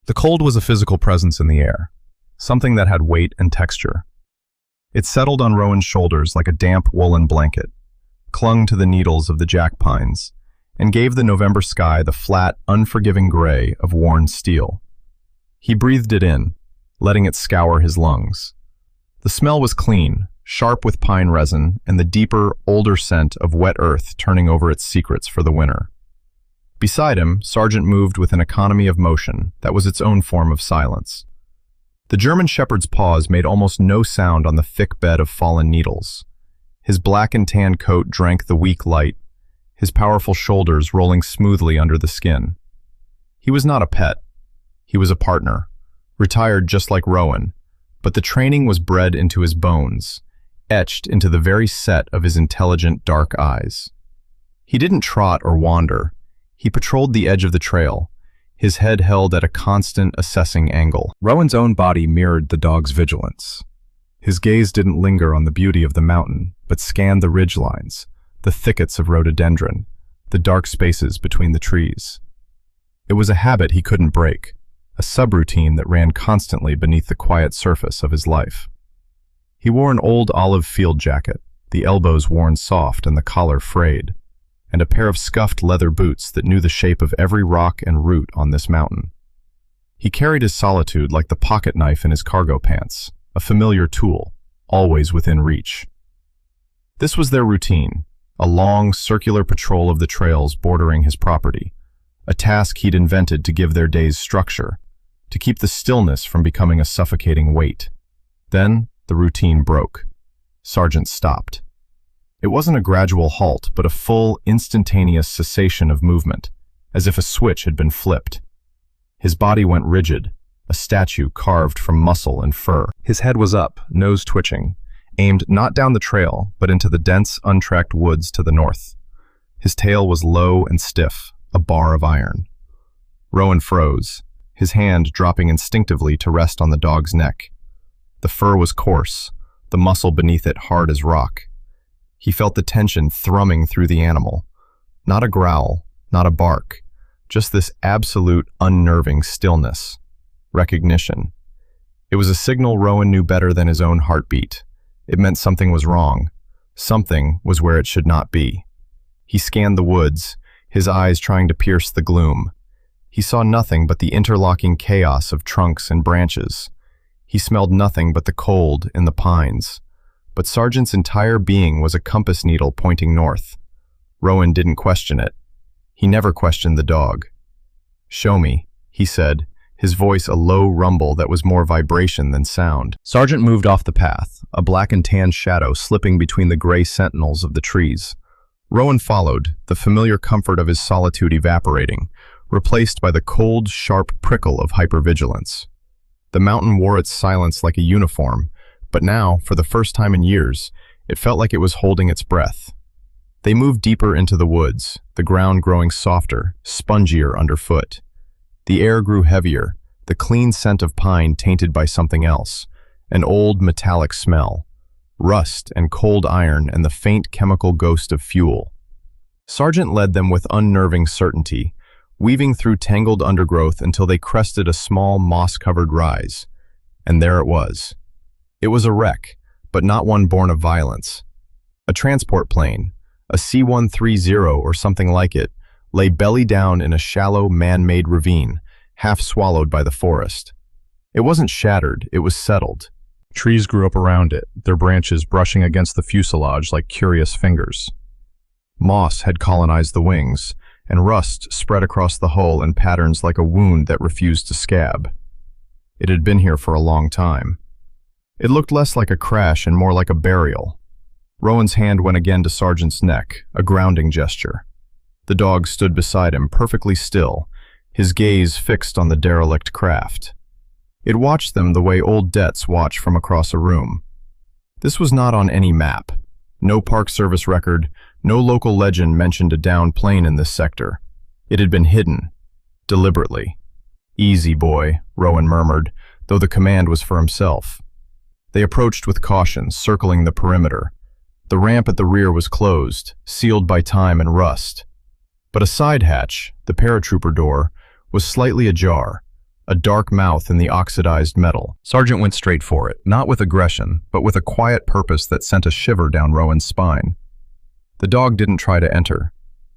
The cold was a physical presence in the air, something that had weight and texture. It settled on Rowan's shoulders like a damp woolen blanket, clung to the needles of the jack pines, and gave the November sky the flat, unforgiving gray of worn steel. He breathed it in, letting it scour his lungs. The smell was clean, sharp with pine resin and the deeper, older scent of wet earth turning over its secrets for the winter. Beside him, Sargent moved with an economy of motion that was its own form of silence. The German shepherd's paws made almost no sound on the thick bed of fallen needles. His black and tan coat drank the weak light, his powerful shoulders rolling smoothly under the skin. He was not a pet. He was a partner, retired just like Rowan, but the training was bred into his bones, etched into the very set of his intelligent, dark eyes. He didn't trot or wander. He patrolled the edge of the trail, his head held at a constant, assessing angle. Rowan's own body mirrored the dog's vigilance. His gaze didn't linger on the beauty of the mountain, but scanned the ridgelines, the thickets of rhododendron, the dark spaces between the trees. It was a habit he couldn't break, a subroutine that ran constantly beneath the quiet surface of his life. He wore an old olive field jacket, the elbows worn soft and the collar frayed, and a pair of scuffed leather boots that knew the shape of every rock and root on this mountain. He carried his solitude like the pocket knife in his cargo pants, a familiar tool, always within reach. This was their routine, a long, circular patrol of the trails bordering his property, a task he'd invented to give their days structure, to keep the stillness from becoming a suffocating weight. Then, the routine broke. Sargent stopped. It wasn't a gradual halt, but a full, instantaneous cessation of movement, as if a switch had been flipped. His body went rigid, a statue carved from muscle and fur. His head was up, nose twitching, aimed not down the trail, but into the dense, untracked woods to the north. His tail was low and stiff, a bar of iron. Rowan froze, his hand dropping instinctively to rest on the dog's neck. The fur was coarse, the muscle beneath it hard as rock. He felt the tension thrumming through the animal. Not a growl, not a bark, just this absolute, unnerving stillness. Recognition. It was a signal Rowan knew better than his own heartbeat. It meant something was wrong. Something was where it should not be. He scanned the woods, his eyes trying to pierce the gloom. He saw nothing but the interlocking chaos of trunks and branches. He smelled nothing but the cold in the pines. But Sargent's entire being was a compass needle pointing north. Rowan didn't question it. He never questioned the dog. "Show me," he said, his voice a low rumble that was more vibration than sound. Sargent moved off the path, a black and tan shadow slipping between the gray sentinels of the trees. Rowan followed, the familiar comfort of his solitude evaporating, replaced by the cold, sharp prickle of hypervigilance. The mountain wore its silence like a uniform, but now, for the first time in years, it felt like it was holding its breath. They moved deeper into the woods, the ground growing softer, spongier underfoot. The air grew heavier, the clean scent of pine tainted by something else, an old metallic smell, rust and cold iron and the faint chemical ghost of fuel. Sargent led them with unnerving certainty, weaving through tangled undergrowth until they crested a small moss-covered rise. And there it was. It was a wreck, but not one born of violence. A transport plane, a C-130 or something like it, lay belly down in a shallow, man-made ravine, half swallowed by the forest. It wasn't shattered, it was settled. Trees grew up around it, their branches brushing against the fuselage like curious fingers. Moss had colonized the wings, and rust spread across the hull in patterns like a wound that refused to scab. It had been here for a long time. It looked less like a crash and more like a burial. Rowan's hand went again to Sargent's neck, a grounding gesture. The dog stood beside him, perfectly still, his gaze fixed on the derelict craft. It watched them the way old debts watch from across a room. This was not on any map. No Park Service record, no local legend mentioned a downed plane in this sector. It had been hidden, deliberately. "Easy, boy," Rowan murmured, though the command was for himself. They approached with caution, circling the perimeter. The ramp at the rear was closed, sealed by time and rust. But a side hatch, the paratrooper door, was slightly ajar, a dark mouth in the oxidized metal. Sargent went straight for it, not with aggression, but with a quiet purpose that sent a shiver down Rowan's spine. The dog didn't try to enter.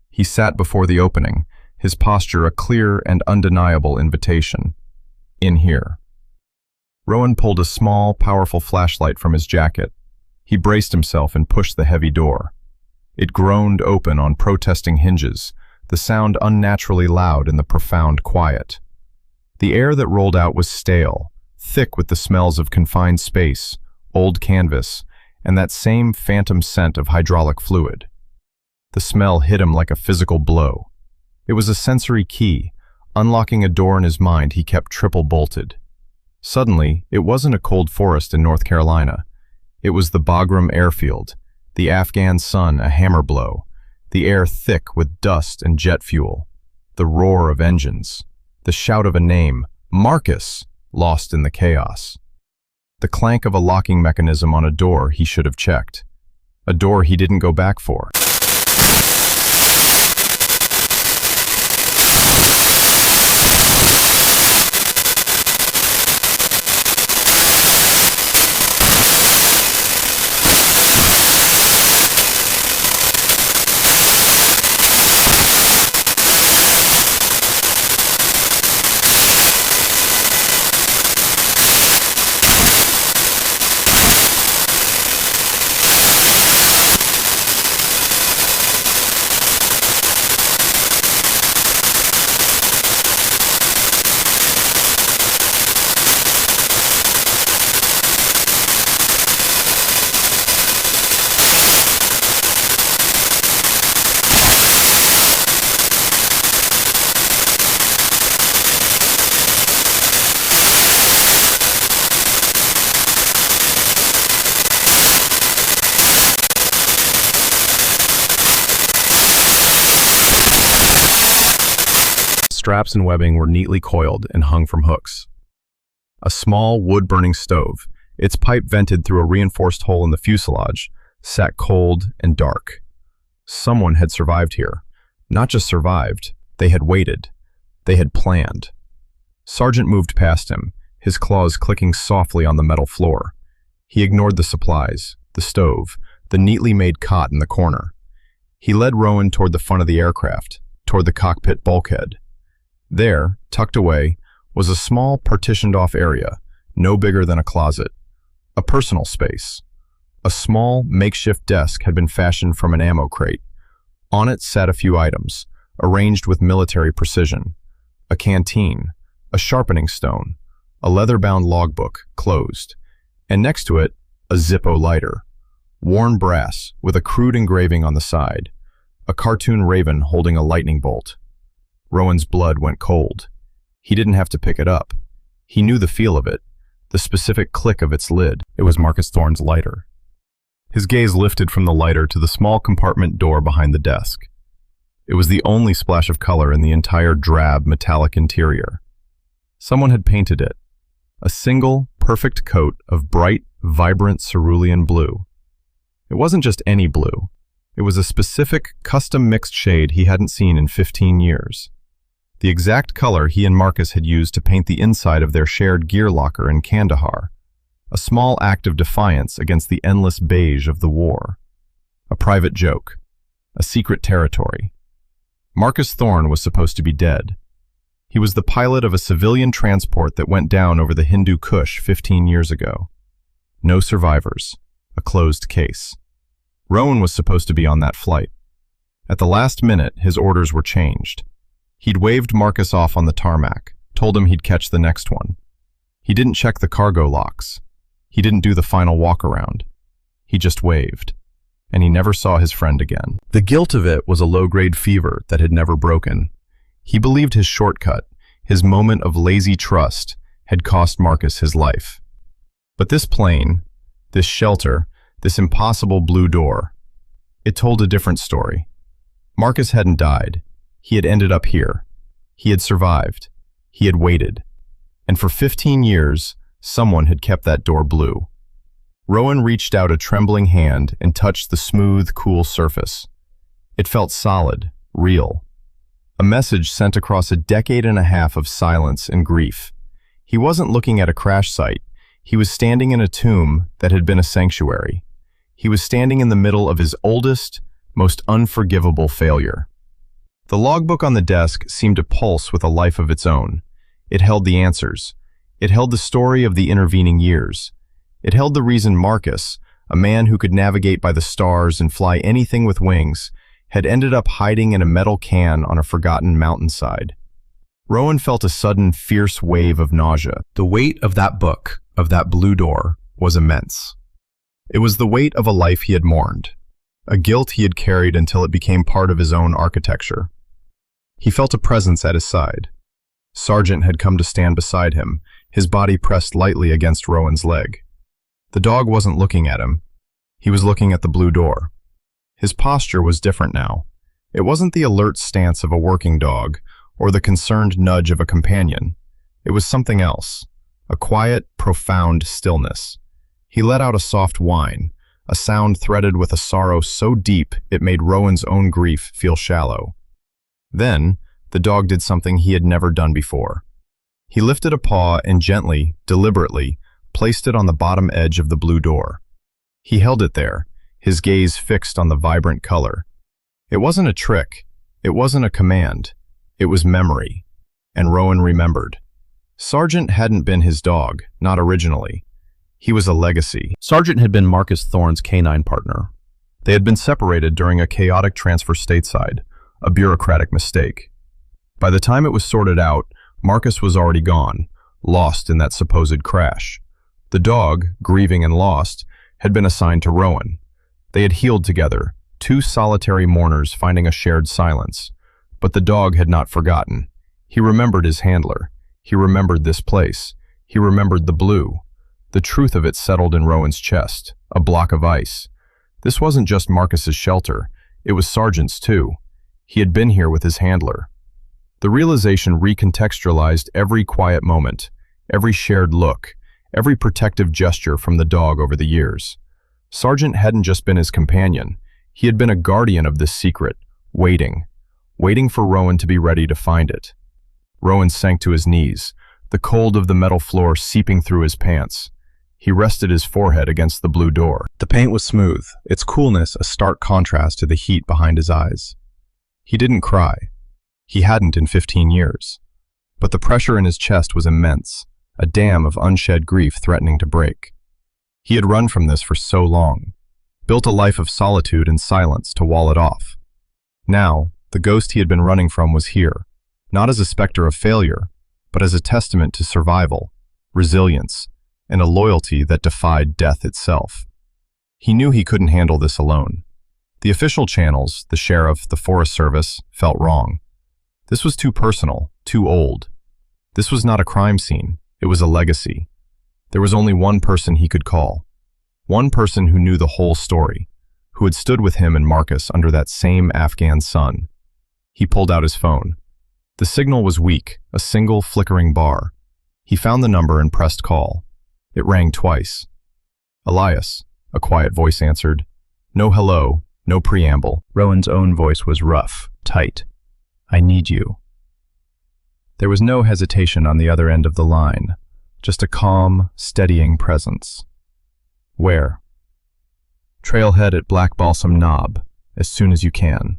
He sat before the opening, his posture a clear and undeniable invitation. In here. Rowan pulled a small, powerful flashlight from his jacket. He braced himself and pushed the heavy door. It groaned open on protesting hinges, the sound unnaturally loud in the profound quiet. The air that rolled out was stale, thick with the smells of confined space, old canvas, and that same phantom scent of hydraulic fluid. The smell hit him like a physical blow. It was a sensory key, unlocking a door in his mind he kept triple bolted. Suddenly, it wasn't a cold forest in North Carolina. It was the Bagram airfield, the Afghan sun a hammer blow, the air thick with dust and jet fuel, the roar of engines, the shout of a name, Marcus, lost in the chaos. The clank of a locking mechanism on a door he should have checked. A door he didn't go back for. Straps and webbing were neatly coiled and hung from hooks. A small wood-burning stove, its pipe vented through a reinforced hole in the fuselage, sat cold and dark. Someone had survived here. Not just survived, they had waited. They had planned. Sargent moved past him, his claws clicking softly on the metal floor. He ignored the supplies, the stove, the neatly made cot in the corner. He led Rowan toward the front of the aircraft, toward the cockpit bulkhead. There, tucked away, was a small partitioned-off area, no bigger than a closet. A personal space. A small, makeshift desk had been fashioned from an ammo crate. On it sat a few items, arranged with military precision. A canteen, a sharpening stone, a leather-bound logbook, closed, and next to it, a Zippo lighter. Worn brass, with a crude engraving on the side. A cartoon raven holding a lightning bolt. Rowan's blood went cold. He didn't have to pick it up. He knew the feel of it, the specific click of its lid. It was Marcus Thorne's lighter. His gaze lifted from the lighter to the small compartment door behind the desk. It was the only splash of color in the entire drab, metallic interior. Someone had painted it. A single, perfect coat of bright, vibrant cerulean blue. It wasn't just any blue. It was a specific, custom-mixed shade he hadn't seen in 15 years. The exact color he and Marcus had used to paint the inside of their shared gear locker in Kandahar, a small act of defiance against the endless beige of the war. A private joke, a secret territory. Marcus Thorne was supposed to be dead. He was the pilot of a civilian transport that went down over the Hindu Kush 15 years ago. No survivors, a closed case. Rowan was supposed to be on that flight. At the last minute, his orders were changed. He'd waved Marcus off on the tarmac, told him he'd catch the next one. He didn't check the cargo locks. He didn't do the final walk-around. He just waved, and he never saw his friend again. The guilt of it was a low-grade fever that had never broken. He believed his shortcut, his moment of lazy trust, had cost Marcus his life. But this plane, this shelter, this impossible blue door, it told a different story. Marcus hadn't died. He had ended up here. He had survived. He had waited. And for 15 years, someone had kept that door blue. Rowan reached out a trembling hand and touched the smooth, cool surface. It felt solid, real. A message sent across a decade and a half of silence and grief. He wasn't looking at a crash site. He was standing in a tomb that had been a sanctuary. He was standing in the middle of his oldest, most unforgivable failure. The logbook on the desk seemed to pulse with a life of its own. It held the answers. It held the story of the intervening years. It held the reason Marcus, a man who could navigate by the stars and fly anything with wings, had ended up hiding in a metal can on a forgotten mountainside. Rowan felt a sudden, fierce wave of nausea. The weight of that book, of that blue door, was immense. It was the weight of a life he had mourned, a guilt he had carried until it became part of his own architecture. He felt a presence at his side. Sargent had come to stand beside him, his body pressed lightly against Rowan's leg. The dog wasn't looking at him. He was looking at the blue door. His posture was different now. It wasn't the alert stance of a working dog, or the concerned nudge of a companion. It was something else, a quiet, profound stillness. He let out a soft whine, a sound threaded with a sorrow so deep it made Rowan's own grief feel shallow. Then, the dog did something he had never done before. He lifted a paw and gently, deliberately, placed it on the bottom edge of the blue door. He held it there, his gaze fixed on the vibrant color. It wasn't a trick. It wasn't a command. It was memory. And Rowan remembered. Sargent hadn't been his dog, not originally. He was a legacy. Sargent had been Marcus Thorne's canine partner. They had been separated during a chaotic transfer stateside, a bureaucratic mistake. By the time it was sorted out, Marcus was already gone, lost in that supposed crash. The dog, grieving and lost, had been assigned to Rowan. They had healed together, two solitary mourners finding a shared silence. But the dog had not forgotten. He remembered his handler. He remembered this place. He remembered the blue. The truth of it settled in Rowan's chest, a block of ice. This wasn't just Marcus's shelter. It was Sargent's too. He had been here with his handler. The realization recontextualized every quiet moment, every shared look, every protective gesture from the dog over the years. Sargent hadn't just been his companion. He had been a guardian of this secret, waiting for Rowan to be ready to find it. Rowan sank to his knees, the cold of the metal floor seeping through his pants. He rested his forehead against the blue door. The paint was smooth, its coolness a stark contrast to the heat behind his eyes. He didn't cry. He hadn't in 15 years. But the pressure in his chest was immense, a dam of unshed grief threatening to break. He had run from this for so long, built a life of solitude and silence to wall it off. Now, the ghost he had been running from was here, not as a specter of failure, but as a testament to survival, resilience, and a loyalty that defied death itself. He knew he couldn't handle this alone. The official channels, the sheriff, the Forest Service, felt wrong. This was too personal, too old. This was not a crime scene, it was a legacy. There was only one person he could call. One person who knew the whole story, who had stood with him and Marcus under that same Afghan sun. He pulled out his phone. The signal was weak, a single flickering bar. He found the number and pressed call. It rang twice. Elias, a quiet voice answered. No hello, no preamble. Rowan's own voice was rough, tight. I need you. There was no hesitation on the other end of the line, just a calm, steadying presence. Where? Trailhead at Black Balsam Knob, as soon as you can.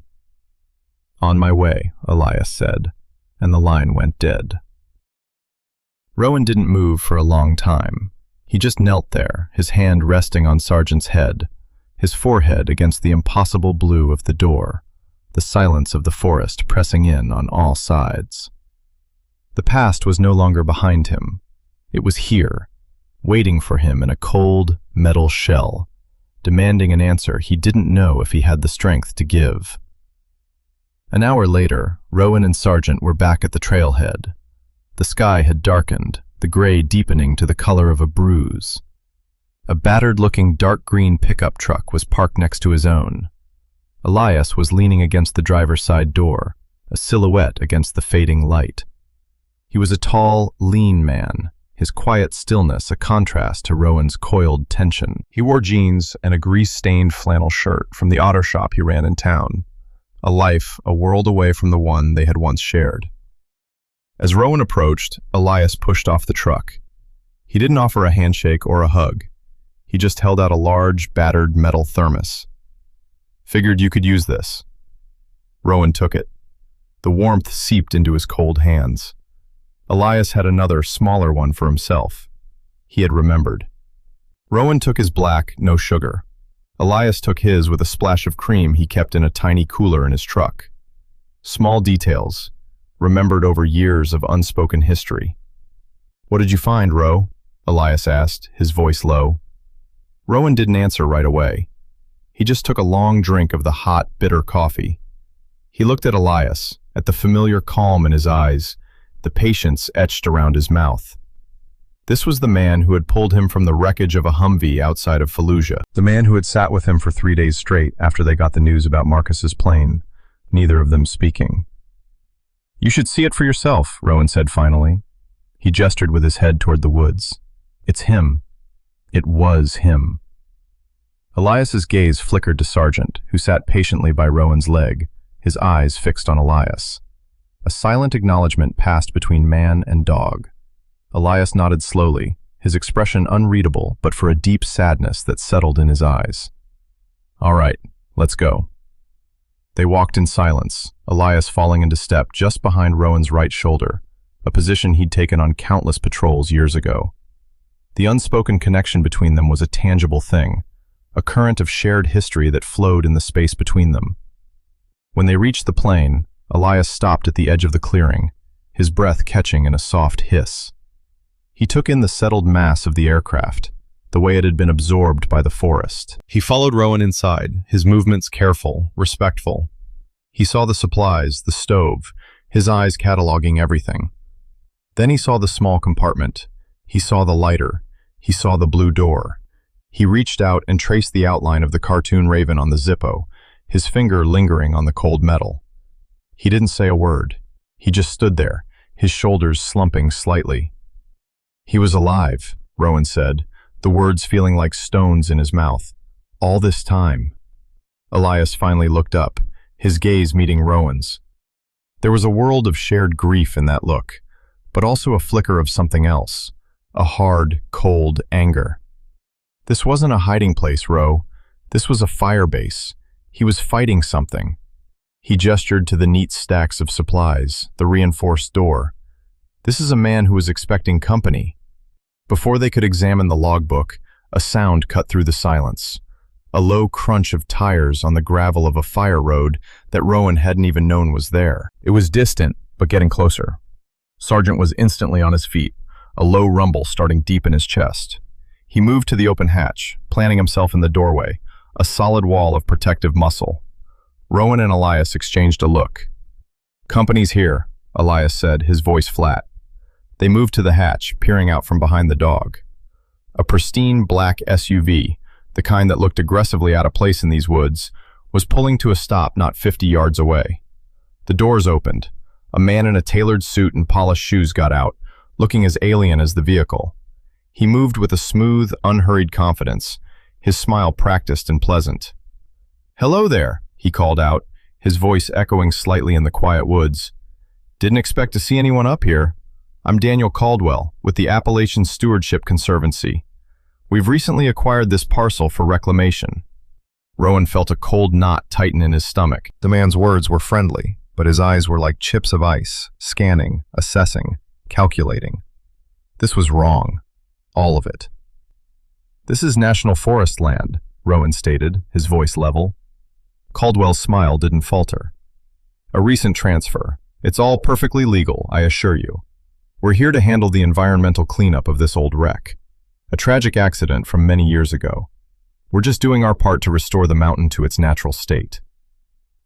On my way, Elias said, and the line went dead. Rowan didn't move for a long time. He just knelt there, his hand resting on Sargent's head, his forehead against the impossible blue of the door, the silence of the forest pressing in on all sides. The past was no longer behind him. It was here, waiting for him in a cold, metal shell, demanding an answer he didn't know if he had the strength to give. An hour later, Rowan and Sargent were back at the trailhead. The sky had darkened, the gray deepening to the color of a bruise. A battered-looking dark green pickup truck was parked next to his own. Elias was leaning against the driver's side door, a silhouette against the fading light. He was a tall, lean man, his quiet stillness a contrast to Rowan's coiled tension. He wore jeans and a grease-stained flannel shirt from the auto shop he ran in town, a life a world away from the one they had once shared. As Rowan approached, Elias pushed off the truck. He didn't offer a handshake or a hug. He just held out a large, battered metal thermos. Figured you could use this. Rowan took it. The warmth seeped into his cold hands. Elias had another, smaller one for himself. He had remembered. Rowan took his black, no sugar. Elias took his with a splash of cream he kept in a tiny cooler in his truck. Small details, remembered over years of unspoken history. "What did you find, Ro?" Elias asked, his voice low. Rowan didn't answer right away. He just took a long drink of the hot, bitter coffee. He looked at Elias, at the familiar calm in his eyes, the patience etched around his mouth. This was the man who had pulled him from the wreckage of a Humvee outside of Fallujah. The man who had sat with him for 3 days straight after they got the news about Marcus's plane, neither of them speaking. "You should see it for yourself," Rowan said finally. He gestured with his head toward the woods. "It's him. It was him." Elias's gaze flickered to Sargent, who sat patiently by Rowan's leg, his eyes fixed on Elias. A silent acknowledgement passed between man and dog. Elias nodded slowly, his expression unreadable but for a deep sadness that settled in his eyes. "All right, let's go." They walked in silence, Elias falling into step just behind Rowan's right shoulder, a position he'd taken on countless patrols years ago. The unspoken connection between them was a tangible thing, a current of shared history that flowed in the space between them. When they reached the plane, Elias stopped at the edge of the clearing, his breath catching in a soft hiss. He took in the settled mass of the aircraft, the way it had been absorbed by the forest. He followed Rowan inside, his movements careful, respectful. He saw the supplies, the stove, his eyes cataloging everything. Then he saw the small compartment. He saw the lighter. He saw the blue door. He reached out and traced the outline of the cartoon raven on the Zippo, his finger lingering on the cold metal. He didn't say a word. He just stood there, his shoulders slumping slightly. "He was alive," Rowan said, the words feeling like stones in his mouth. "All this time." Elias finally looked up, his gaze meeting Rowan's. There was a world of shared grief in that look, but also a flicker of something else, a hard, cold anger. This wasn't a hiding place, Ro. This was a fire base. He was fighting something. He gestured to the neat stacks of supplies, the reinforced door. This is a man who was expecting company. Before they could examine the logbook, a sound cut through the silence. A low crunch of tires on the gravel of a fire road that Rowan hadn't even known was there. It was distant, but getting closer. Sargent was instantly on his feet, a low rumble starting deep in his chest. He moved to the open hatch, planting himself in the doorway, a solid wall of protective muscle. Rowan and Elias exchanged a look. "Company's here," Elias said, his voice flat. They moved to the hatch, peering out from behind the dog. A pristine black SUV, the kind that looked aggressively out of place in these woods, was pulling to a stop not 50 yards away. The doors opened. A man in a tailored suit and polished shoes got out, looking as alien as the vehicle. He moved with a smooth, unhurried confidence, his smile practiced and pleasant. "Hello there," he called out, his voice echoing slightly in the quiet woods. "Didn't expect to see anyone up here. I'm Daniel Caldwell, with the Appalachian Stewardship Conservancy. We've recently acquired this parcel for reclamation." Rowan felt a cold knot tighten in his stomach. The man's words were friendly, but his eyes were like chips of ice, scanning, assessing, calculating. This was wrong. All of it. "This is National Forest land," Rowan stated, his voice level. Caldwell's smile didn't falter. "A recent transfer. It's all perfectly legal, I assure you. We're here to handle the environmental cleanup of this old wreck. A tragic accident from many years ago. We're just doing our part to restore the mountain to its natural state."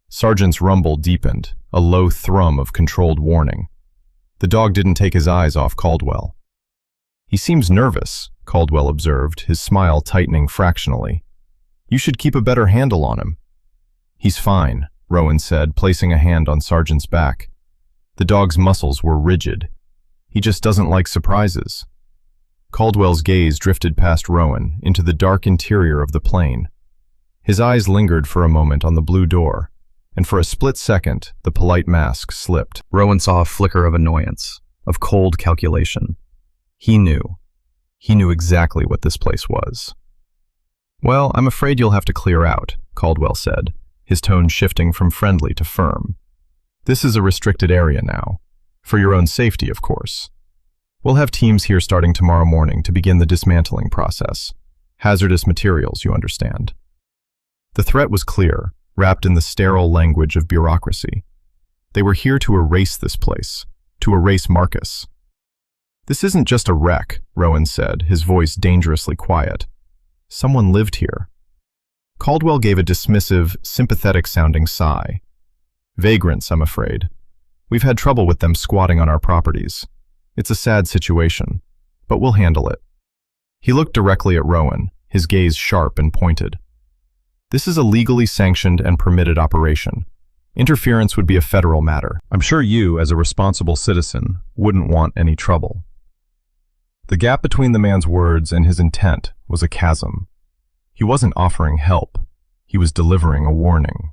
Sargent's rumble deepened, a low thrum of controlled warning. The dog didn't take his eyes off Caldwell. "He seems nervous," Caldwell observed, his smile tightening fractionally. "You should keep a better handle on him." "He's fine," Rowan said, placing a hand on Sargent's back. The dog's muscles were rigid. "He just doesn't like surprises." Caldwell's gaze drifted past Rowan into the dark interior of the plane. His eyes lingered for a moment on the blue door, and for a split second, the polite mask slipped. Rowan saw a flicker of annoyance, of cold calculation. He knew. He knew exactly what this place was. "Well, I'm afraid you'll have to clear out," Caldwell said, his tone shifting from friendly to firm. "This is a restricted area now. For your own safety, of course. We'll have teams here starting tomorrow morning to begin the dismantling process. Hazardous materials, you understand." The threat was clear, wrapped in the sterile language of bureaucracy. They were here to erase this place, to erase Marcus. "This isn't just a wreck," Rowan said, his voice dangerously quiet. "Someone lived here." Caldwell gave a dismissive, sympathetic-sounding sigh. "Vagrants, I'm afraid. We've had trouble with them squatting on our properties. It's a sad situation, but we'll handle it." He looked directly at Rowan, his gaze sharp and pointed. "This is a legally sanctioned and permitted operation. Interference would be a federal matter. I'm sure you, as a responsible citizen, wouldn't want any trouble." The gap between the man's words and his intent was a chasm. He wasn't offering help. He was delivering a warning.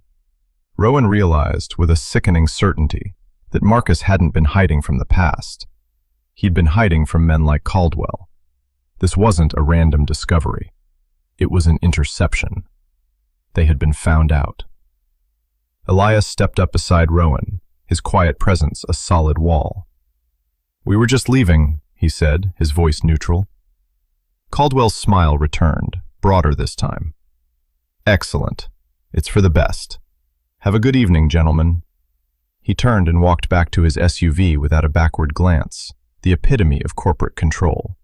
Rowan realized, with a sickening certainty, that Marcus hadn't been hiding from the past. He'd been hiding from men like Caldwell. This wasn't a random discovery. It was an interception. They had been found out. Elias stepped up beside Rowan, his quiet presence a solid wall. "We were just leaving," he said, his voice neutral. Caldwell's smile returned, broader this time. "Excellent. It's for the best. Have a good evening, gentlemen." He turned and walked back to his SUV without a backward glance, the epitome of corporate control.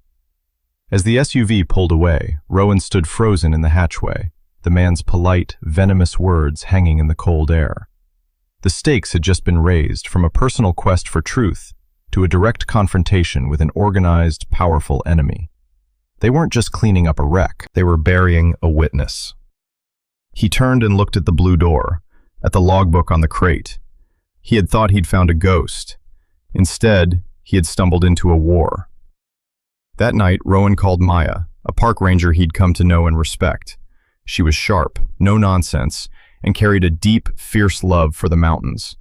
As the SUV pulled away, Rowan stood frozen in the hatchway, the man's polite, venomous words hanging in the cold air. The stakes had just been raised from a personal quest for truth to a direct confrontation with an organized, powerful enemy. They weren't just cleaning up a wreck, they were burying a witness. He turned and looked at the blue door, at the logbook on the crate. He had thought he'd found a ghost. Instead, he had stumbled into a war. That night, Rowan called Maya, a park ranger he'd come to know and respect. She was sharp, no nonsense, and carried a deep, fierce love for the mountains.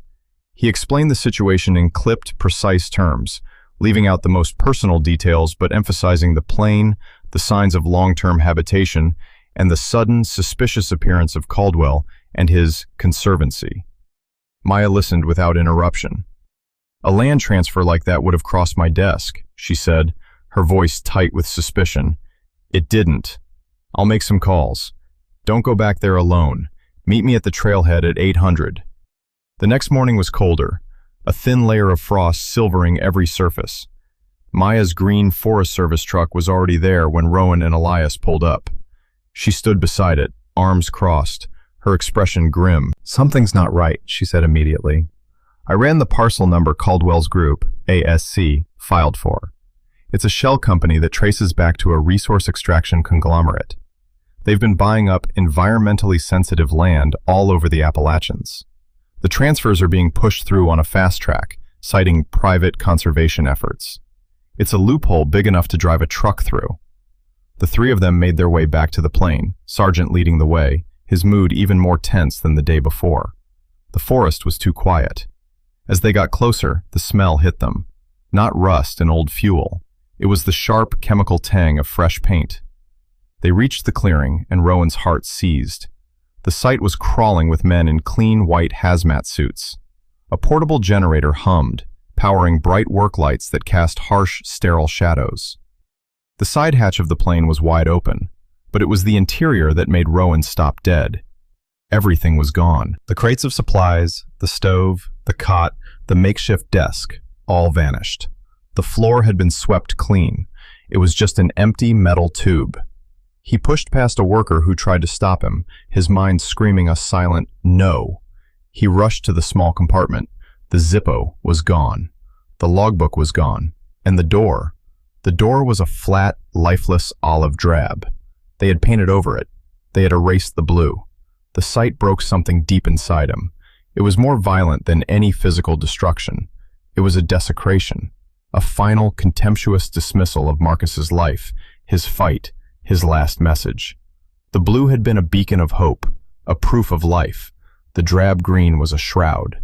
He explained the situation in clipped, precise terms, leaving out the most personal details but emphasizing the plain, the signs of long-term habitation, and the sudden, suspicious appearance of Caldwell and his conservancy. Maya listened without interruption. "A land transfer like that would have crossed my desk," she said, her voice tight with suspicion. "It didn't. I'll make some calls. Don't go back there alone. Meet me at the trailhead at 800. The next morning was colder, a thin layer of frost silvering every surface. Maya's green Forest Service truck was already there when Rowan and Elias pulled up. She stood beside it, arms crossed, her expression grim. "Something's not right," she said immediately. "I ran the parcel number Caldwell's group, ASC, filed for. It's a shell company that traces back to a resource extraction conglomerate. They've been buying up environmentally sensitive land all over the Appalachians. The transfers are being pushed through on a fast track, citing private conservation efforts. It's a loophole big enough to drive a truck through." The three of them made their way back to the plane, Sargent leading the way, his mood even more tense than the day before. The forest was too quiet. As they got closer, the smell hit them. Not rust and old fuel. It was the sharp chemical tang of fresh paint. They reached the clearing, and Rowan's heart seized. The site was crawling with men in clean white hazmat suits. A portable generator hummed, powering bright work lights that cast harsh, sterile shadows. The side hatch of the plane was wide open, but it was the interior that made Rowan stop dead. Everything was gone. The crates of supplies, the stove, the cot, the makeshift desk, all vanished. The floor had been swept clean. It was just an empty metal tube. He pushed past a worker who tried to stop him, his mind screaming a silent no. He rushed to the small compartment. The Zippo was gone. The logbook was gone. And the door was a flat, lifeless olive drab. They had painted over it. They had erased the blue. The sight broke something deep inside him. It was more violent than any physical destruction. It was a desecration, a final, contemptuous dismissal of Marcus's life, his fight, his last message. The blue had been a beacon of hope, a proof of life. The drab green was a shroud.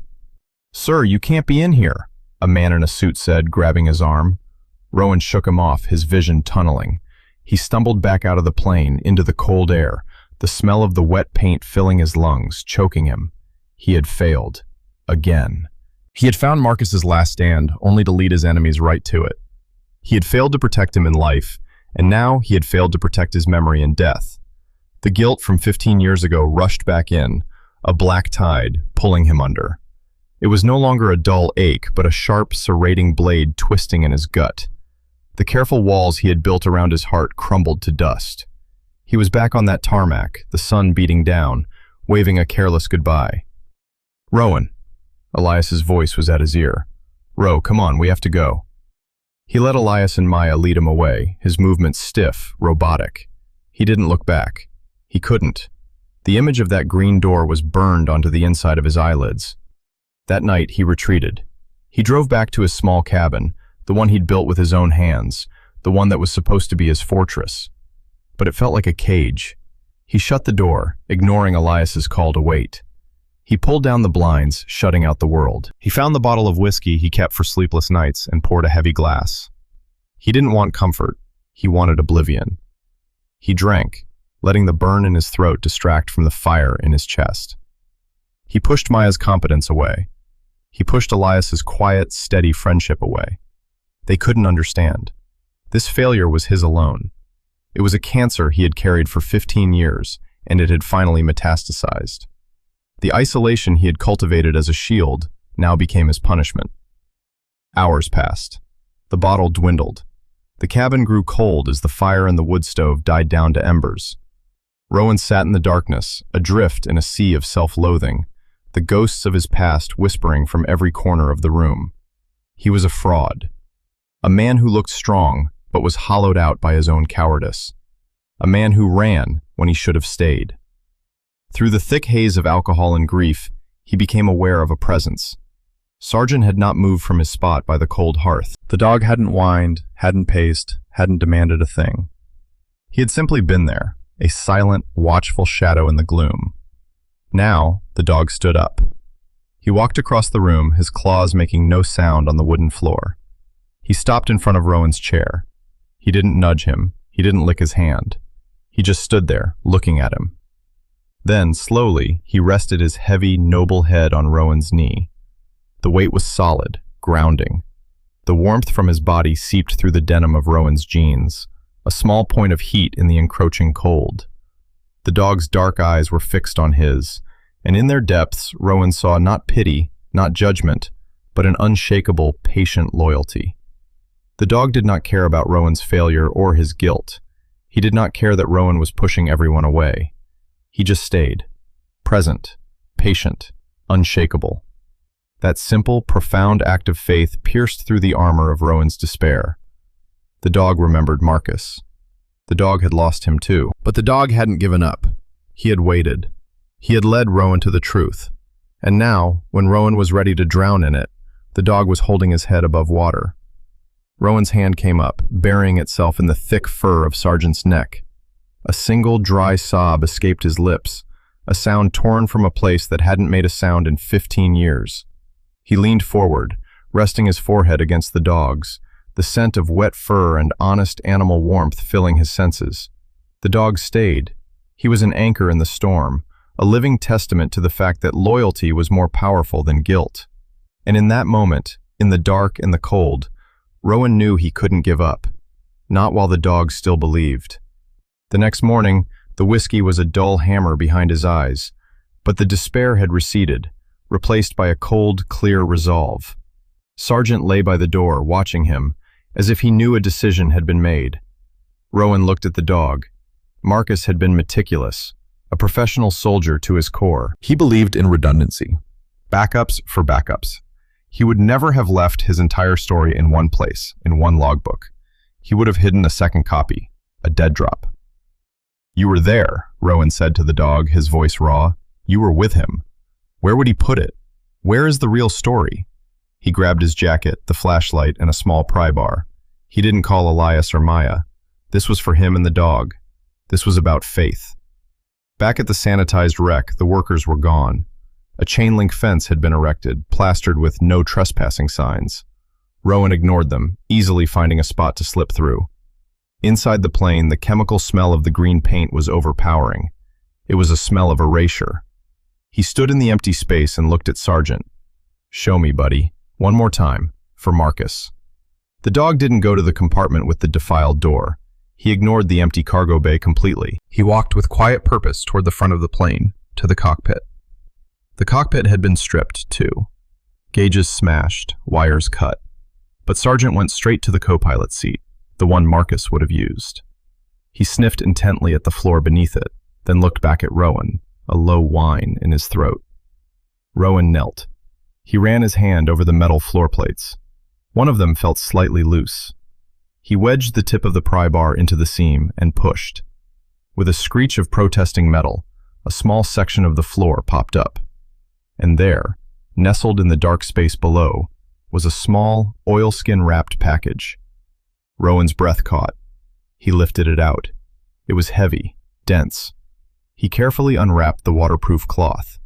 "Sir, you can't be in here," a man in a suit said, grabbing his arm. Rowan shook him off, his vision tunneling. He stumbled back out of the plane, into the cold air, the smell of the wet paint filling his lungs, choking him. He had failed. Again. He had found Marcus's last stand, only to lead his enemies right to it. He had failed to protect him in life, and now he had failed to protect his memory in death. The guilt from 15 years ago rushed back in, a black tide, pulling him under. It was no longer a dull ache, but a sharp, serrating blade twisting in his gut. The careful walls he had built around his heart crumbled to dust. He was back on that tarmac, the sun beating down, waving a careless goodbye. "Rowan." Elias's voice was at his ear. "Ro, come on, we have to go." He let Elias and Maya lead him away, his movements stiff, robotic. He didn't look back. He couldn't. The image of that green door was burned onto the inside of his eyelids. That night, he retreated. He drove back to his small cabin, the one he'd built with his own hands, the one that was supposed to be his fortress. But it felt like a cage. He shut the door, ignoring Elias's call to wait. He pulled down the blinds, shutting out the world. He found the bottle of whiskey he kept for sleepless nights and poured a heavy glass. He didn't want comfort. He wanted oblivion. He drank, letting the burn in his throat distract from the fire in his chest. He pushed Maya's competence away. He pushed Elias's quiet, steady friendship away. They couldn't understand. This failure was his alone. It was a cancer he had carried for 15 years, and it had finally metastasized. The isolation he had cultivated as a shield now became his punishment. Hours passed. The bottle dwindled. The cabin grew cold as the fire in the wood stove died down to embers. Rowan sat in the darkness, adrift in a sea of self-loathing, the ghosts of his past whispering from every corner of the room. He was a fraud. A man who looked strong, but was hollowed out by his own cowardice. A man who ran when he should have stayed. Through the thick haze of alcohol and grief, he became aware of a presence. Sargent had not moved from his spot by the cold hearth. The dog hadn't whined, hadn't paced, hadn't demanded a thing. He had simply been there, a silent, watchful shadow in the gloom. Now, the dog stood up. He walked across the room, his claws making no sound on the wooden floor. He stopped in front of Rowan's chair. He didn't nudge him. He didn't lick his hand. He just stood there, looking at him. Then, slowly, he rested his heavy, noble head on Rowan's knee. The weight was solid, grounding. The warmth from his body seeped through the denim of Rowan's jeans, a small point of heat in the encroaching cold. The dog's dark eyes were fixed on his, and in their depths, Rowan saw not pity, not judgment, but an unshakable, patient loyalty. The dog did not care about Rowan's failure or his guilt. He did not care that Rowan was pushing everyone away. He just stayed, present, patient, unshakable. That simple, profound act of faith pierced through the armor of Rowan's despair. The dog remembered Marcus. The dog had lost him too. But the dog hadn't given up. He had waited. He had led Rowan to the truth. And now, when Rowan was ready to drown in it, the dog was holding his head above water. Rowan's hand came up, burying itself in the thick fur of Sargent's neck. A single dry sob escaped his lips, a sound torn from a place that hadn't made a sound in 15 years. He leaned forward, resting his forehead against the dog's, the scent of wet fur and honest animal warmth filling his senses. The dog stayed. He was an anchor in the storm, a living testament to the fact that loyalty was more powerful than guilt. And in that moment, in the dark and the cold, Rowan knew he couldn't give up, not while the dog still believed. The next morning, the whiskey was a dull hammer behind his eyes, but the despair had receded, replaced by a cold, clear resolve. Sargent lay by the door, watching him, as if he knew a decision had been made. Rowan looked at the dog. Marcus had been meticulous, a professional soldier to his core. He believed in redundancy. Backups for backups. He would never have left his entire story in one place, in one logbook. He would have hidden a second copy, a dead drop. "You were there," Rowan said to the dog, his voice raw. "You were with him. Where would he put it? Where is the real story?" He grabbed his jacket, the flashlight, and a small pry bar. He didn't call Elias or Maya. This was for him and the dog. This was about faith. Back at the sanitized wreck, the workers were gone. A chain-link fence had been erected, plastered with no trespassing signs. Rowan ignored them, easily finding a spot to slip through. Inside the plane, the chemical smell of the green paint was overpowering. It was a smell of erasure. He stood in the empty space and looked at Sargent. "Show me, buddy. One more time. For Marcus." The dog didn't go to the compartment with the defiled door. He ignored the empty cargo bay completely. He walked with quiet purpose toward the front of the plane, to the cockpit. The cockpit had been stripped, too. Gauges smashed, wires cut. But Sargent went straight to the co-pilot seat, the one Marcus would have used. He sniffed intently at the floor beneath it, then looked back at Rowan, a low whine in his throat. Rowan knelt. He ran his hand over the metal floor plates. One of them felt slightly loose. He wedged the tip of the pry bar into the seam and pushed. With a screech of protesting metal, a small section of the floor popped up. And there, nestled in the dark space below, was a small, oilskin-wrapped package. Rowan's breath caught. He lifted it out. It was heavy, dense. He carefully unwrapped the waterproof cloth.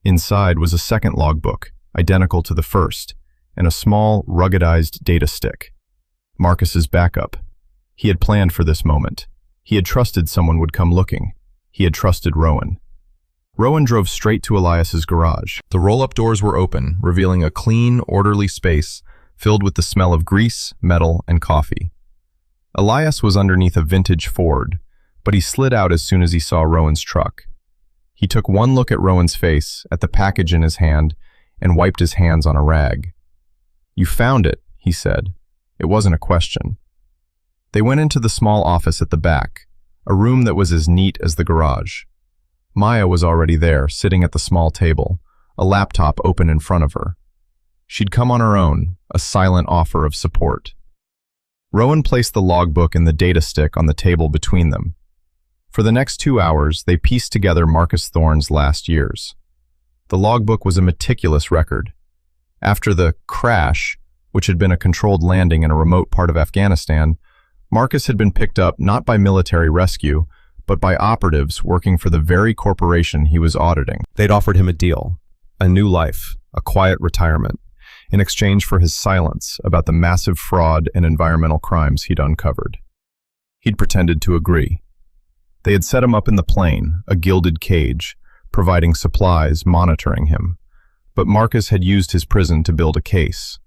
Inside was a second logbook, identical to the first, and a small, ruggedized data stick. Marcus's backup. He had planned for this moment. He had trusted someone would come looking. He had trusted Rowan. Rowan drove straight to Elias's garage. The roll-up doors were open, revealing a clean, orderly space filled with the smell of grease, metal, and coffee. Elias was underneath a vintage Ford, but he slid out as soon as he saw Rowan's truck. He took one look at Rowan's face, at the package in his hand, and wiped his hands on a rag. "You found it," he said. It wasn't a question. They went into the small office at the back, a room that was as neat as the garage. Maya was already there, sitting at the small table, a laptop open in front of her. She'd come on her own, a silent offer of support. Rowan placed the logbook and the data stick on the table between them. For the next 2 hours, they pieced together Marcus Thorne's last years. The logbook was a meticulous record. After the crash, which had been a controlled landing in a remote part of Afghanistan, Marcus had been picked up not by military rescue, but by operatives working for the very corporation he was auditing. They'd offered him a deal, a new life, a quiet retirement, in exchange for his silence about the massive fraud and environmental crimes he'd uncovered. He'd pretended to agree. They had set him up in the plane, a gilded cage, providing supplies, monitoring him. But Marcus had used his prison to build a case.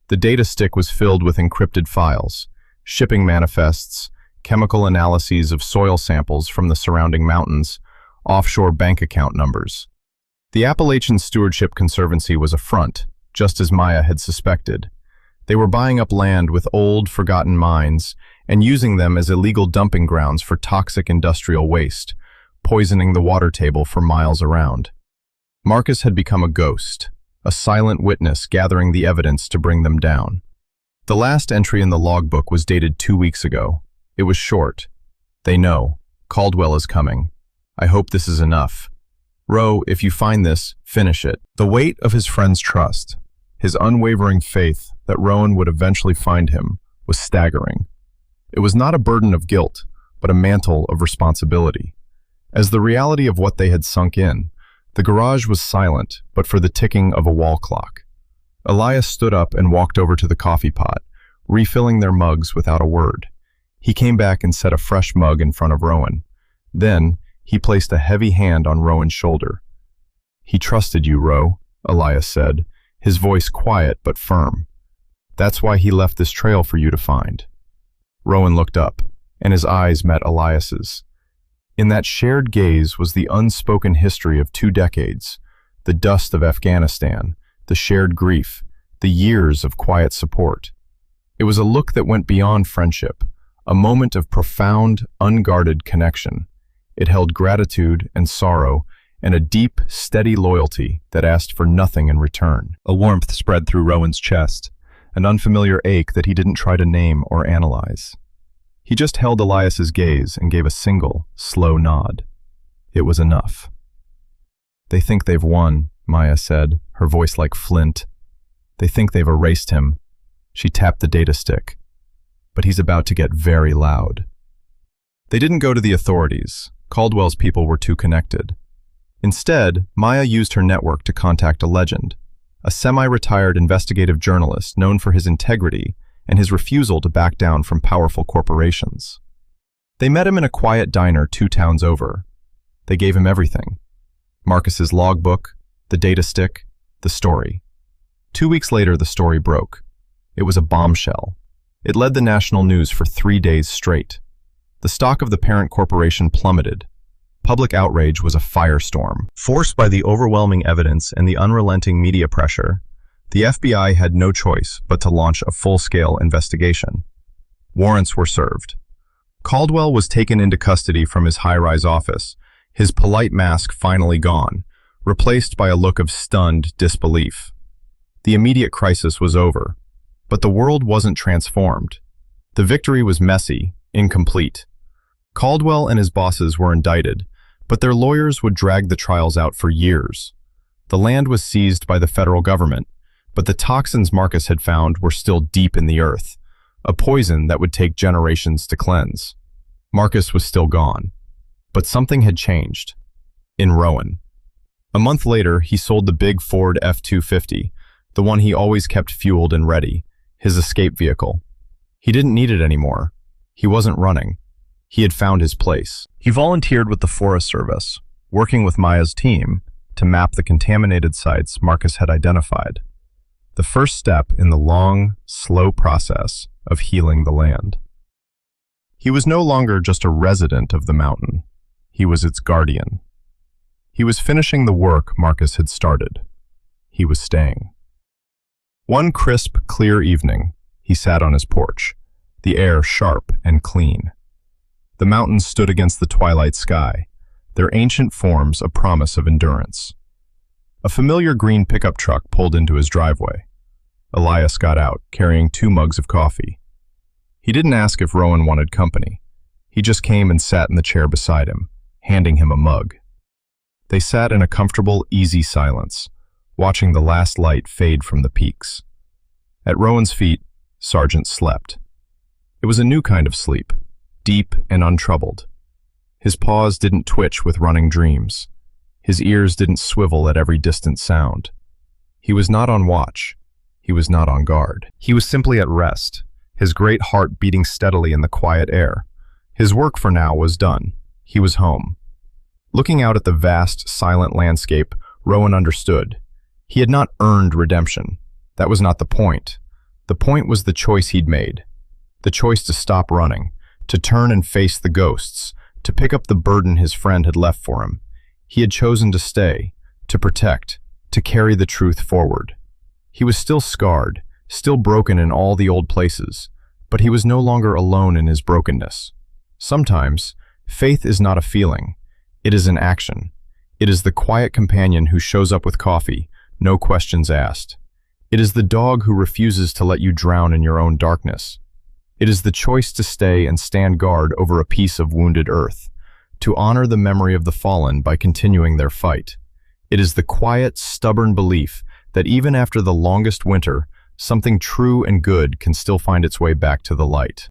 The data stick was filled with encrypted files, shipping manifests, chemical analyses of soil samples from the surrounding mountains, offshore bank account numbers. The Appalachian Stewardship Conservancy was a front, just as Maya had suspected. They were buying up land with old, forgotten mines and using them as illegal dumping grounds for toxic industrial waste, poisoning the water table for miles around. Marcus had become a ghost, a silent witness gathering the evidence to bring them down. The last entry in the logbook was dated 2 weeks ago. It was short. "They know. Caldwell is coming. I hope this is enough. Roe, if you find this, finish it." The weight of his friend's trust, his unwavering faith that Rowan would eventually find him, was staggering. It was not a burden of guilt, but a mantle of responsibility. As the reality of what they had sunk in, the garage was silent, but for the ticking of a wall clock. Elias stood up and walked over to the coffee pot, refilling their mugs without a word. He came back and set a fresh mug in front of Rowan. Then, he placed a heavy hand on Rowan's shoulder. "He trusted you, Ro," Elias said, his voice quiet but firm. "That's why he left this trail for you to find." Rowan looked up, and his eyes met Elias's. In that shared gaze was the unspoken history of 2 decades, the dust of Afghanistan, the shared grief, the years of quiet support. It was a look that went beyond friendship, a moment of profound, unguarded connection. It held gratitude and sorrow and a deep, steady loyalty that asked for nothing in return. A warmth spread through Rowan's chest, an unfamiliar ache that he didn't try to name or analyze. He just held Elias's gaze and gave a single, slow nod. It was enough. "They think they've won," Maya said, her voice like flint. "They think they've erased him." She tapped the data stick. "But he's about to get very loud." They didn't go to the authorities. Caldwell's people were too connected. Instead, Maya used her network to contact a legend, a semi-retired investigative journalist known for his integrity and his refusal to back down from powerful corporations. They met him in a quiet diner 2 towns over. They gave him everything: Marcus's logbook, the data stick, the story. 2 weeks later, the story broke. It was a bombshell. It led the national news for 3 days straight. The stock of the parent corporation plummeted. Public outrage was a firestorm. Forced by the overwhelming evidence and the unrelenting media pressure, the FBI had no choice but to launch a full-scale investigation. Warrants were served. Caldwell was taken into custody from his high-rise office, his polite mask finally gone, replaced by a look of stunned disbelief. The immediate crisis was over, but the world wasn't transformed. The victory was messy, incomplete. Caldwell and his bosses were indicted, but their lawyers would drag the trials out for years. The land was seized by the federal government, but the toxins Marcus had found were still deep in the earth, a poison that would take generations to cleanse. Marcus was still gone, but something had changed. In Rowan. A month later, he sold the big Ford F-250, the one he always kept fueled and ready, his escape vehicle. He didn't need it anymore. He wasn't running. He had found his place. He volunteered with the Forest Service, working with Maya's team to map the contaminated sites Marcus had identified. The first step in the long, slow process of healing the land. He was no longer just a resident of the mountain. He was its guardian. He was finishing the work Marcus had started. He was staying. One crisp, clear evening, he sat on his porch, the air sharp and clean. The mountains stood against the twilight sky, their ancient forms a promise of endurance. A familiar green pickup truck pulled into his driveway. Elias got out, carrying 2 mugs of coffee. He didn't ask if Rowan wanted company. He just came and sat in the chair beside him, handing him a mug. They sat in a comfortable, easy silence, watching the last light fade from the peaks. At Rowan's feet, Sargent slept. It was a new kind of sleep, deep and untroubled. His paws didn't twitch with running dreams. His ears didn't swivel at every distant sound. He was not on watch. He was not on guard. He was simply at rest, his great heart beating steadily in the quiet air. His work for now was done. He was home. Looking out at the vast, silent landscape, Rowan understood. He had not earned redemption. That was not the point. The point was the choice he'd made. The choice to stop running, to turn and face the ghosts, to pick up the burden his friend had left for him. He had chosen to stay, to protect, to carry the truth forward. He was still scarred, still broken in all the old places, but he was no longer alone in his brokenness. Sometimes, faith is not a feeling. It is an action. It is the quiet companion who shows up with coffee, no questions asked. It is the dog who refuses to let you drown in your own darkness. It is the choice to stay and stand guard over a piece of wounded earth, to honor the memory of the fallen by continuing their fight. It is the quiet, stubborn belief that even after the longest winter, something true and good can still find its way back to the light.